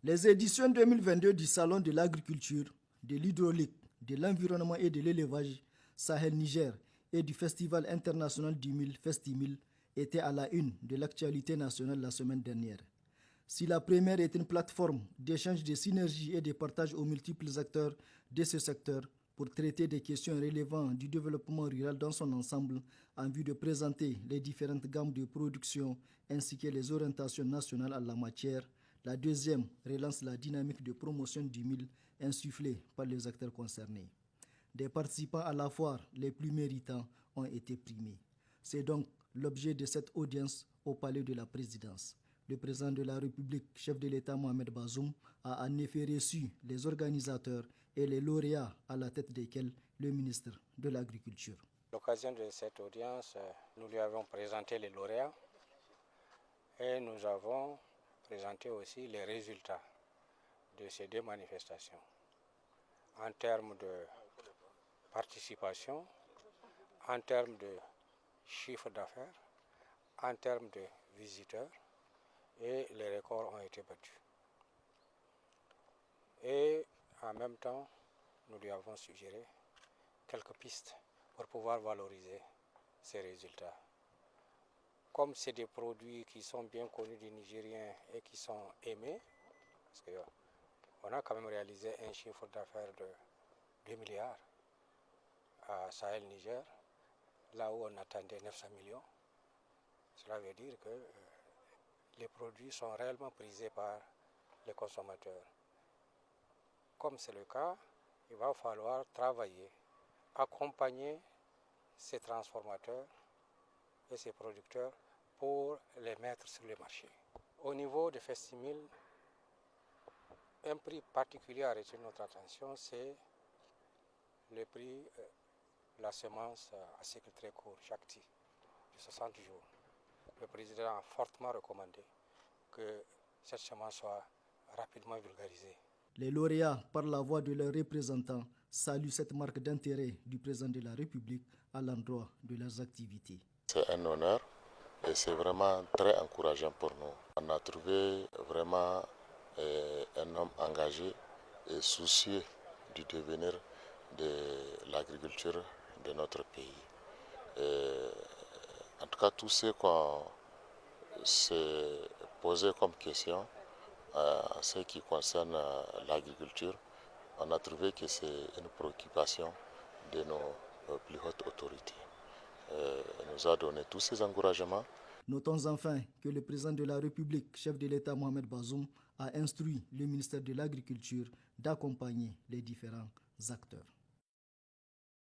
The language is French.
Les éditions 2022 du Salon de l'agriculture, de l'hydraulique, de l'environnement et de l'élevage Sahel Niger et du Festival international du mil Festimil étaient à la une de l'actualité nationale la semaine dernière. Si la première est une plateforme d'échange de synergies et de partage aux multiples acteurs de ce secteur pour traiter des questions relevantes du développement rural dans son ensemble en vue de présenter les différentes gammes de production ainsi que les orientations nationales en la matière, la deuxième relance la dynamique de promotion du mil insufflée par les acteurs concernés. Des participants à la foire les plus méritants ont été primés. C'est donc l'objet de cette audience au palais de la présidence. Le président de la République, chef de l'État Mohamed Bazoum, a en effet reçu les organisateurs et les lauréats à la tête desquels le ministre de l'Agriculture. À l'occasion de cette audience, nous lui avons présenté les lauréats et nous avons présenté aussi les résultats de ces deux manifestations en termes de participation, en termes de chiffre d'affaires, en termes de visiteurs, et les records ont été battus. Et en même temps, nous lui avons suggéré quelques pistes pour pouvoir valoriser ces résultats. Comme c'est des produits qui sont bien connus des Nigériens et qui sont aimés, parce qu'on a quand même réalisé un chiffre d'affaires de 2 milliards à Sahel Niger, là où on attendait 900 millions. Cela veut dire que les produits sont réellement prisés par les consommateurs. Comme c'est le cas, il va falloir travailler, accompagner ces transformateurs et ces producteurs pour les mettre sur le marché. Au niveau de Festimil, un prix particulier a retenu notre attention, c'est le prix de la semence à cycle très court, Shakti, de 60 jours. Le président a fortement recommandé que cette semence soit rapidement vulgarisée. Les lauréats, par la voix de leurs représentants, saluent cette marque d'intérêt du président de la République à l'endroit de leurs activités. C'est un honneur et c'est vraiment très encourageant pour nous. On a trouvé vraiment un homme engagé et soucieux du devenir de l'agriculture de notre pays. En tout cas, tout ce qu'on s'est posé comme question en ce qui concerne l'agriculture, on a trouvé que c'est une préoccupation de nos plus hautes autorités. Il nous a donné tous ces encouragements. Notons enfin que le président de la République, chef de l'État Mohamed Bazoum, a instruit le ministère de l'Agriculture d'accompagner les différents acteurs.